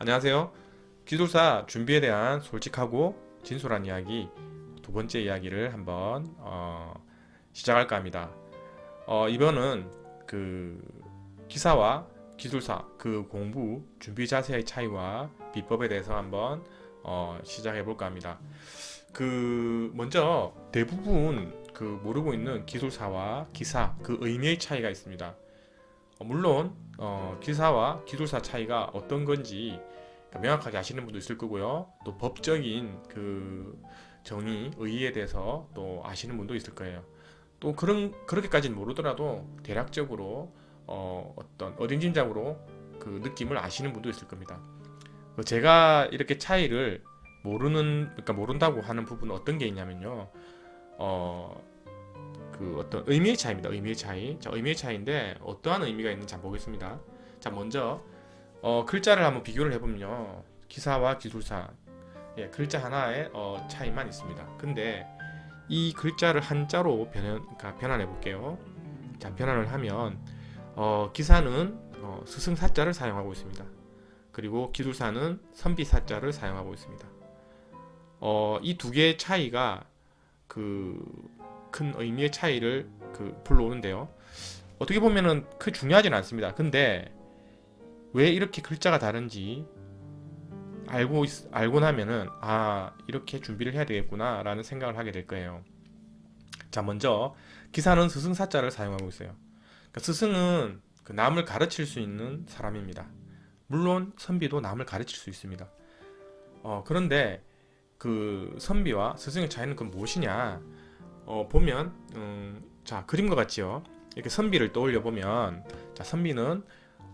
안녕하세요. 기술사 준비에 대한 솔직하고 진솔한 이야기 두 번째 이야기를 한번 시작할까 합니다. 이번은 그 기사와 기술사 그 공부 준비 자세의 차이와 비법에 대해서 한번 시작해 볼까 합니다. 먼저 대부분 모르고 있는 기술사와 기사 그 의미의 차이가 있습니다. 물론 기사와 기술사 차이가 어떤 건지 명확하게 아시는 분도 있을 거고요. 또 법적인 정의, 의의에 대해서 또 아시는 분도 있을 거예요. 또 그렇게까지는 모르더라도 대략적으로 어떤 어림짐작으로 그 느낌을 아시는 분도 있을 겁니다. 제가 이렇게 차이를 그러니까 모른다고 하는 부분은 어떤 게 있냐면요. 어, 어떤 의미의 차이입니다. 의미의 차이. 자, 의미의 차이인데 어떠한 의미가 있는지 한번 보겠습니다. 자, 먼저 글자를 한번 비교를 해보면요. 기사와 기술사, 예, 글자 하나의 차이만 있습니다. 근데 이 글자를 한자로 그러니까 변환해 볼게요. 자, 변환을 하면 기사는 스승사자를 사용하고 있습니다. 그리고 기술사는 선비사자를 사용하고 있습니다. 이 두 개의 차이가 큰 의미의 차이를 불러오는데요. 어떻게 보면은 크게 중요하진 않습니다. 근데 왜 이렇게 글자가 다른지 알고 나면은 이렇게 준비를 해야 되겠구나 라는 생각을 하게 될 거예요. 자, 먼저 기사는 스승사자를 사용하고 있어요. 그러니까 스승은 남을 가르칠 수 있는 사람입니다. 물론 선비도 남을 가르칠 수 있습니다. 그런데 선비와 스승의 차이는 무엇이냐? 보면 자, 그림과 같지요. 이렇게 선비를 떠올려 보면, 자, 선비는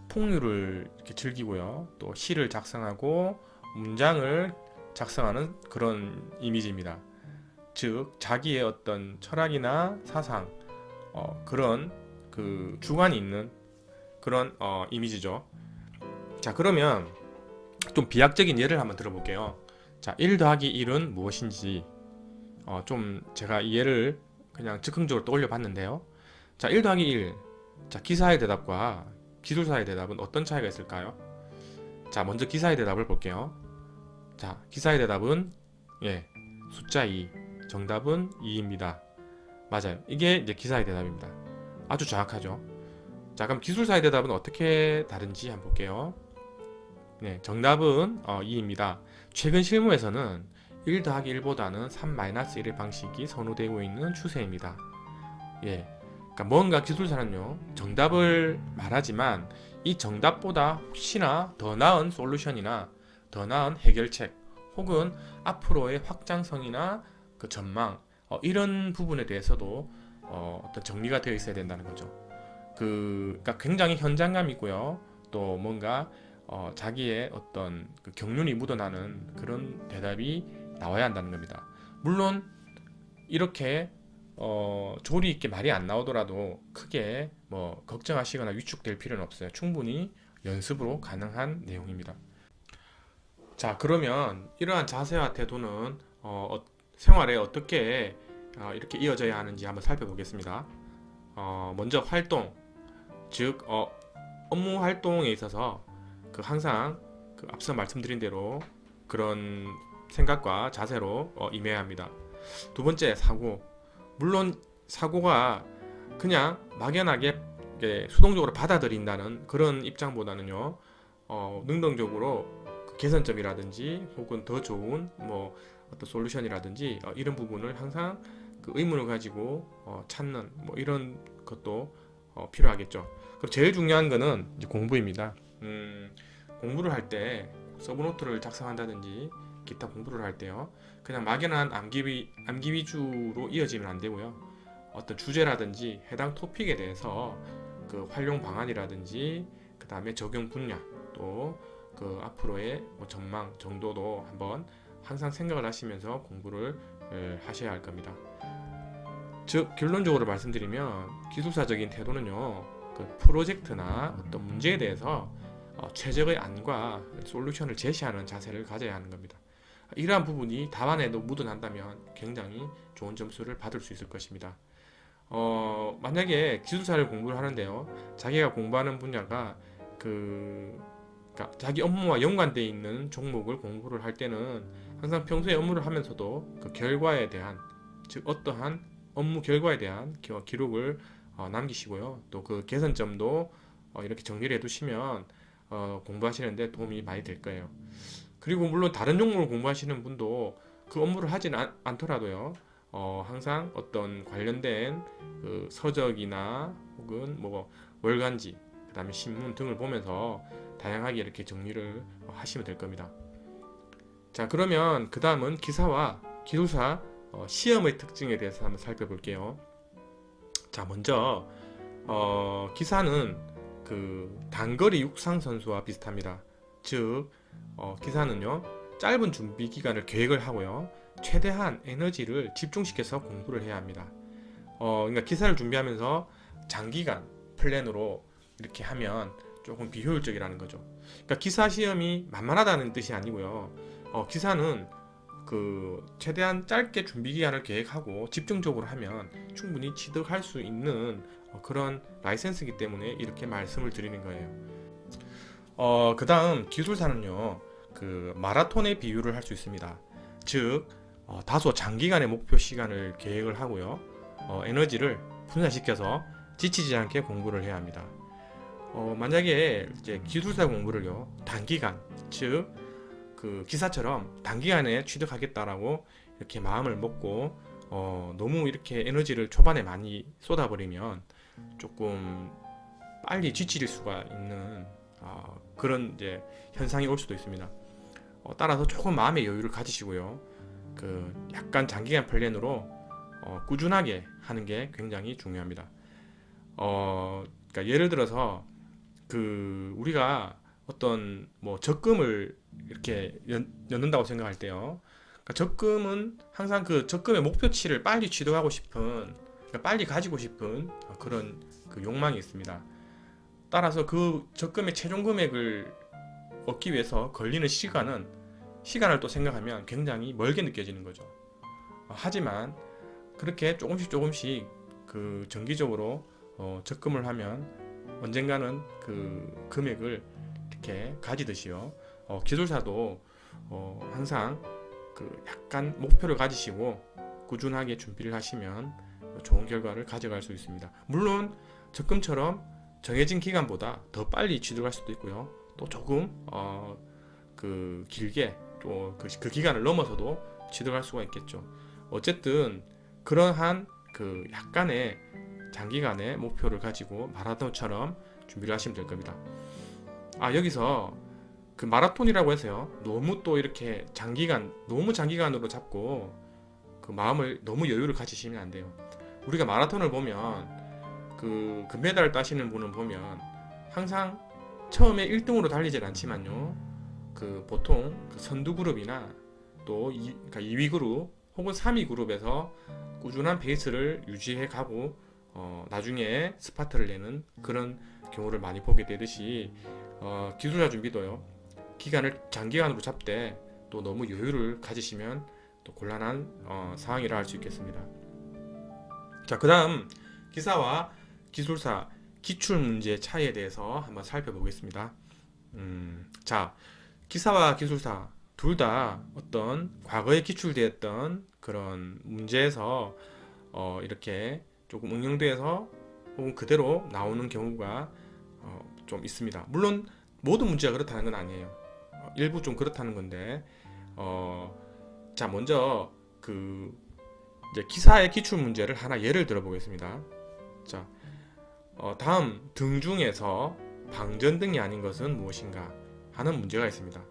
풍류를 이렇게 즐기고요. 또 시를 작성하고 문장을 작성하는 그런 이미지입니다. 즉 자기의 어떤 철학이나 사상, 그런 주관이 있는 그런 이미지죠. 자, 그러면 좀 비약적인 예를 한번 들어볼게요. 자, 1 더하기 1은 무엇인지 좀 제가 이 예를 그냥 즉흥적으로 떠올려 봤는데요. 자, 1 더하기 1. 자, 기사의 대답과 기술사의 대답은 어떤 차이가 있을까요? 자, 먼저 기사의 대답을 볼게요. 자, 기사의 대답은 숫자 2. 정답은 2입니다. 맞아요. 이게 이제 기사의 대답입니다. 아주 정확하죠. 자, 그럼 기술사의 대답은 어떻게 다른지 한번 볼게요. 네, 정답은 2입니다. 최근 실무에서는 1 더하기 1보다는 3-1의 방식이 선호되고 있는 추세입니다. 예. 그러니까 뭔가 기술사는요, 정답을 말하지만 이 정답보다 혹시나 더 나은 솔루션이나 더 나은 해결책 혹은 앞으로의 확장성이나 전망 이런 부분에 대해서도 어떤 정리가 되어 있어야 된다는 거죠. 그러니까 굉장히 현장감 있고요. 또 뭔가 자기의 어떤 경륜이 묻어나는 그런 대답이 나와야 한다는 겁니다. 물론 이렇게 조리 있게 말이 안 나오더라도 크게 걱정하시거나 위축될 필요는 없어요. 충분히 연습으로 가능한 내용입니다. 자, 그러면 이러한 자세와 태도는 생활에 어떻게 이렇게 이어져야 하는지 한번 살펴보겠습니다. 먼저 활동, 즉 업무 활동에 있어서 항상 앞서 말씀드린 대로 그런 생각과 자세로 임해야 합니다. 두 번째, 사고. 물론 사고가 그냥 막연하게 수동적으로 받아들인다는 그런 입장보다는요, 능동적으로 개선점이라든지 혹은 더 좋은 어떤 솔루션이라든지 이런 부분을 항상 의문을 가지고 찾는 이런 것도 필요하겠죠. 그리고 제일 중요한 거는 이제 공부입니다. 공부를 할 때 서브노트를 작성한다든지 기타 공부를 할 때요, 그냥 막연한 암기 위주로 이어지면 안 되고요. 어떤 주제라든지 해당 토픽에 대해서 활용 방안이라든지 그 다음에 적용 분야 또 앞으로의 전망 정도도 한번 항상 생각을 하시면서 공부를 하셔야 할 겁니다. 즉 결론적으로 말씀드리면 기술사적인 태도는요, 프로젝트나 어떤 문제에 대해서 최적의 안과 솔루션을 제시하는 자세를 가져야 하는 겁니다. 이러한 부분이 답안에도 묻어난다면 굉장히 좋은 점수를 받을 수 있을 것입니다. 만약에 기술사를 공부를 하는데요, 자기가 공부하는 분야가 그러니까 자기 업무와 연관되어 있는 종목을 공부를 할 때는 항상 평소에 업무를 하면서도 그 결과에 대한, 즉 어떠한 업무 결과에 대한 기록을 남기시고요. 또 그 개선점도 이렇게 정리를 해두시면 공부하시는데 도움이 많이 될 거예요. 그리고 물론 다른 종목을 공부하시는 분도 그 업무를 하지는 않더라도요. 항상 어떤 관련된 그 서적이나 혹은 뭐 월간지, 그 다음에 신문 등을 보면서 다양하게 이렇게 정리를 하시면 될 겁니다. 자, 그러면 그 다음은 기사와 기술사 시험의 특징에 대해서 한번 살펴볼게요. 자, 먼저 기사는 그 단거리 육상 선수와 비슷합니다. 즉 기사는요, 짧은 준비 기간을 계획을 하고요, 최대한 에너지를 집중시켜서 공부를 해야 합니다. 그러니까 기사를 준비하면서 장기간 플랜으로 이렇게 하면 조금 비효율적이라는 거죠. 그러니까 기사 시험이 만만하다는 뜻이 아니고요. 기사는 그 최대한 짧게 준비 기간을 계획하고 집중적으로 하면 충분히 취득할 수 있는 그런 라이센스이기 때문에 이렇게 말씀을 드리는 거예요. 그 다음 기술사는요, 그 마라톤에 비유를 할 수 있습니다. 즉 다소 장기간의 목표 시간을 계획을 하고요, 에너지를 분산시켜서 지치지 않게 공부를 해야 합니다. 만약에 이제 기술사 공부를요, 단기간, 즉 그 기사처럼 단기간에 취득하겠다라고 이렇게 마음을 먹고 너무 이렇게 에너지를 초반에 많이 쏟아버리면 조금 빨리 지칠 수가 있는 그런 이제 현상이 올 수도 있습니다. 따라서 조금 마음의 여유를 가지시고요, 그 약간 장기간 플랜으로 꾸준하게 하는 게 굉장히 중요합니다. 그러니까 예를 들어서 그 우리가 어떤 뭐 적금을 이렇게 넣는다고 생각할 때요, 그러니까 적금은 항상 그 적금의 목표치를 빨리 취득하고 싶은, 그러니까 빨리 가지고 싶은 그런 그 욕망이 있습니다. 따라서 그 적금의 최종 금액을 얻기 위해서 걸리는 시간을 또 생각하면 굉장히 멀게 느껴지는 거죠. 하지만 그렇게 조금씩 그 정기적으로 적금을 하면 언젠가는 그 금액을 이렇게 가지듯이요, 기술사도 항상 그 약간 목표를 가지시고 꾸준하게 준비를 하시면 좋은 결과를 가져갈 수 있습니다. 물론 적금처럼 정해진 기간보다 더 빨리 취득할 수도 있고요, 또 조금 그 길게 또 그 기간을 넘어서도 취득할 수가 있겠죠. 어쨌든 그러한 그 약간의 장기간의 목표를 가지고 마라톤처럼 준비를 하시면 될 겁니다. 여기서 그 마라톤이라고 해서요, 너무 또 이렇게 너무 장기간으로 잡고 그 마음을 너무 여유를 가지시면 안 돼요. 우리가 마라톤을 보면 그 금메달을 따시는 분을 보면 항상 처음에 1등으로 달리질 않지만요, 그 보통 그 선두 그룹이나 또 그러니까 2위 그룹 혹은 3위 그룹에서 꾸준한 페이스를 유지해 가고 나중에 스파트를 내는 그런 경우를 많이 보게 되듯이 기술사 준비도요, 기간을 장기간으로 잡되 또 너무 여유를 가지시면 또 곤란한 상황이라 할 수 있겠습니다. 자, 그 다음 기사와 기술사 기출문제 차이에 대해서 한번 살펴보겠습니다. 자, 기사와 기술사 둘 다 어떤 과거에 기출되었던 그런 문제에서 이렇게 조금 응용돼서 혹은 그대로 나오는 경우가 좀 있습니다. 물론 모든 문제가 그렇다는 건 아니에요. 일부 좀 그렇다는 건데, 자, 먼저 그 이제 기사의 기출 문제를 하나 예를 들어 보겠습니다. 자, 다음 등 중에서 방전등이 아닌 것은 무엇인가 하는 문제가 있습니다.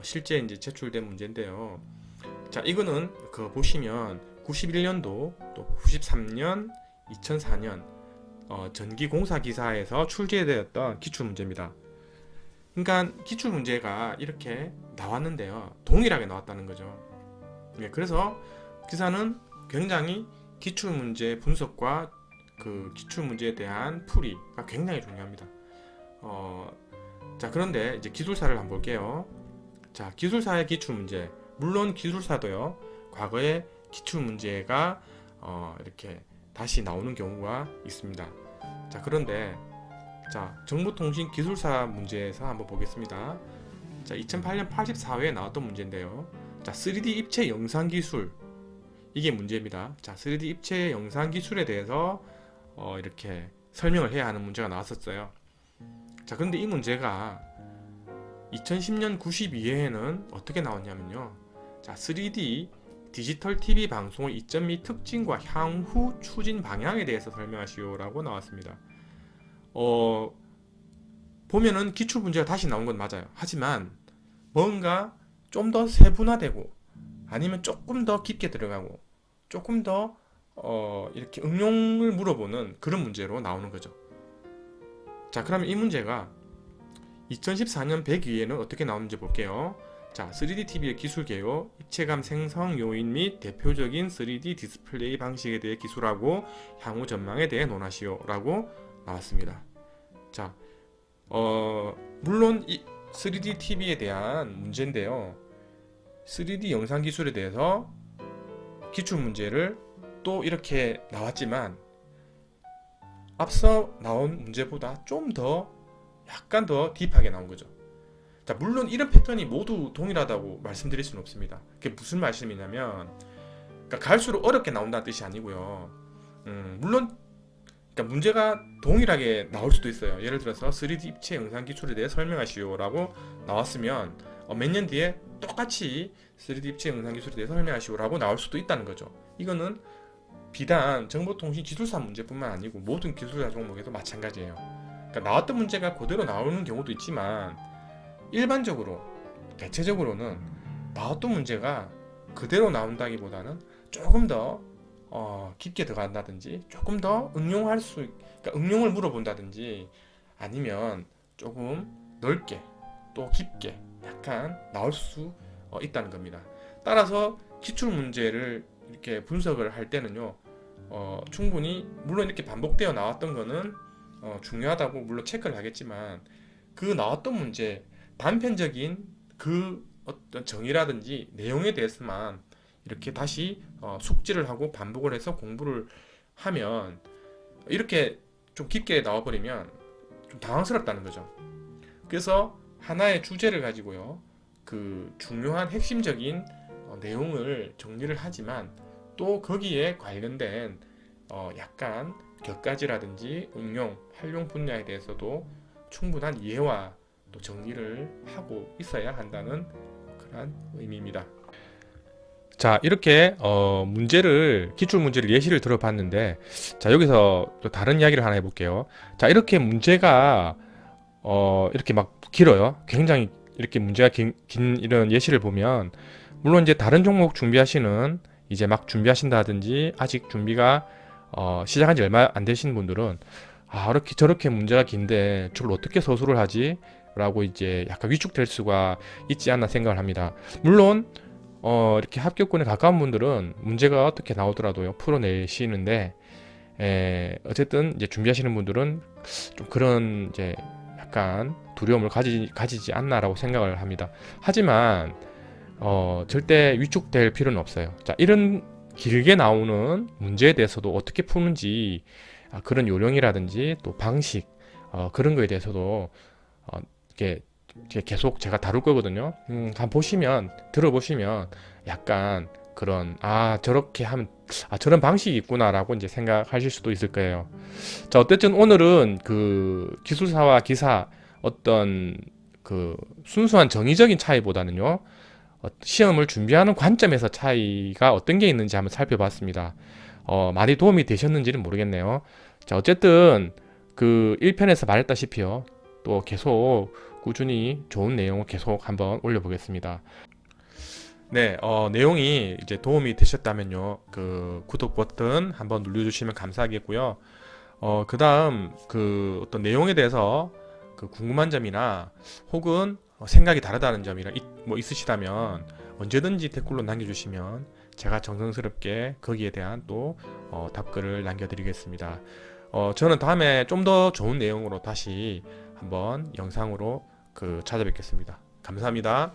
실제 이제 제출된 문제인데요. 자, 이거는 그 보시면 91년도 또 93년, 2004년 전기공사 기사에서 출제되었던 기출 문제입니다. 그러니까 기출 문제가 이렇게 나왔는데요, 동일하게 나왔다는 거죠. 그래서 기사는 굉장히 기출 문제 분석과 그 기출 문제에 대한 풀이가 굉장히 중요합니다. 자, 그런데 이제 기술사를 한번 볼게요. 자, 기술사의 기출 문제, 물론 기술사도요, 과거에 기출 문제가 이렇게 다시 나오는 경우가 있습니다. 자, 그런데 자, 정보통신기술사 문제에서 한번 보겠습니다. 자, 2008년 84회에 나왔던 문제인데요. 자, 3D 입체 영상 기술, 이게 문제입니다. 자, 3D 입체 영상 기술에 대해서 이렇게 설명을 해야 하는 문제가 나왔었어요. 자, 그런데 이 문제가 2010년 92회에는 어떻게 나왔냐면요. 자, 3D 디지털 TV 방송의 이점 및 특징과 향후 추진 방향에 대해서 설명하시오라고 나왔습니다. 보면은 기출 문제가 다시 나온 건 맞아요. 하지만 뭔가 좀 더 세분화되고 아니면 조금 더 깊게 들어가고 조금 더 이렇게 응용을 물어보는 그런 문제로 나오는 거죠. 자, 그러면 이 문제가 2014년 102에는 어떻게 나오는지 볼게요. 자, 3D TV의 기술 개요, 입체감 생성 요인 및 대표적인 3D 디스플레이 방식에 대해 기술하고 향후 전망에 대해 논하시오 라고 나왔습니다. 자, 물론 이 3D TV에 대한 문제인데요. 3D 영상 기술에 대해서 기출 문제를 또 이렇게 나왔지만 앞서 나온 문제보다 좀 더 약간 더 딥하게 나온 거죠. 자, 물론 이런 패턴이 모두 동일하다고 말씀드릴 수는 없습니다. 그게 무슨 말씀이냐면, 그러니까 갈수록 어렵게 나온다는 뜻이 아니고요. 물론 그러니까 문제가 동일하게 나올 수도 있어요. 예를 들어서 3D 입체 영상 기술에 대해 설명하시오라고 나왔으면 몇 년 뒤에 똑같이 3D 입체 영상 기술에 대해 설명하시오라고 나올 수도 있다는 거죠. 이거는 비단 정보통신 기술사 문제뿐만 아니고 모든 기술사 종목에도 마찬가지예요. 그러니까 나왔던 문제가 그대로 나오는 경우도 있지만 일반적으로 대체적으로는 나왔던 문제가 그대로 나온다기보다는 조금 더 깊게 들어간다든지 조금 더 그러니까 응용을 물어본다든지 아니면 조금 넓게 또 깊게 약간 나올 수 있다는 겁니다. 따라서 기출 문제를 이렇게 분석을 할 때는요, 충분히 물론 이렇게 반복되어 나왔던 거는 중요하다고 물론 체크를 하겠지만 그 나왔던 문제 단편적인 그 어떤 정의라든지 내용에 대해서만 이렇게 다시 숙지를 하고 반복을 해서 공부를 하면 이렇게 좀 깊게 나와버리면 좀 당황스럽다는 거죠. 그래서 하나의 주제를 가지고요, 그 중요한 핵심적인 내용을 정리를 하지만 또 거기에 관련된 약간 격가지라든지 응용, 활용 분야에 대해서도 충분한 이해와 또 정리를 하고 있어야 한다는 그런 의미입니다. 자, 이렇게 기출 문제를 예시를 들어봤는데, 자, 여기서 또 다른 이야기를 하나 해볼게요. 자, 이렇게 문제가 이렇게 막 길어요. 굉장히 이렇게 문제가 긴 이런 예시를 보면, 물론 이제 다른 종목 준비하시는 이제 막 준비하신다든지 아직 준비가 시작한 지 얼마 안 되신 분들은 이렇게 저렇게 문제가 긴데 저걸 어떻게 서술을 하지? 라고 이제 약간 위축될 수가 있지 않나 생각을 합니다. 물론 이렇게 합격권에 가까운 분들은 문제가 어떻게 나오더라도요 풀어내시는데, 어쨌든 이제 준비하시는 분들은 좀 그런 이제 약간 두려움을 가지지 않나라고 생각을 합니다. 하지만 절대 위축될 필요는 없어요. 자, 이런 길게 나오는 문제에 대해서도 어떻게 푸는지 그런 요령이라든지 또 방식 그런 거에 대해서도 이렇게 계속 제가 다룰 거거든요. 한번 들어보시면 약간 그런 저렇게 하면 저런 방식이 있구나라고 이제 생각하실 수도 있을 거예요. 자, 어쨌든 오늘은 그 기술사와 기사 어떤 그 순수한 정의적인 차이보다는요, 시험을 준비하는 관점에서 차이가 어떤 게 있는지 한번 살펴봤습니다. 많이 도움이 되셨는지는 모르겠네요. 자, 어쨌든 그 1편에서 말했다시피요, 또 계속 꾸준히 좋은 내용을 계속 한번 올려보겠습니다. 네, 내용이 이제 도움이 되셨다면요, 그 구독 버튼 한번 눌러주시면 감사하겠고요. 그 다음 그 어떤 내용에 대해서 그 궁금한 점이나 혹은 생각이 다르다는 점이나 뭐 있으시다면 언제든지 댓글로 남겨주시면 제가 정성스럽게 거기에 대한 또 답글을 남겨드리겠습니다. 저는 다음에 좀 더 좋은 내용으로 다시 한번 영상으로 찾아뵙겠습니다. 감사합니다.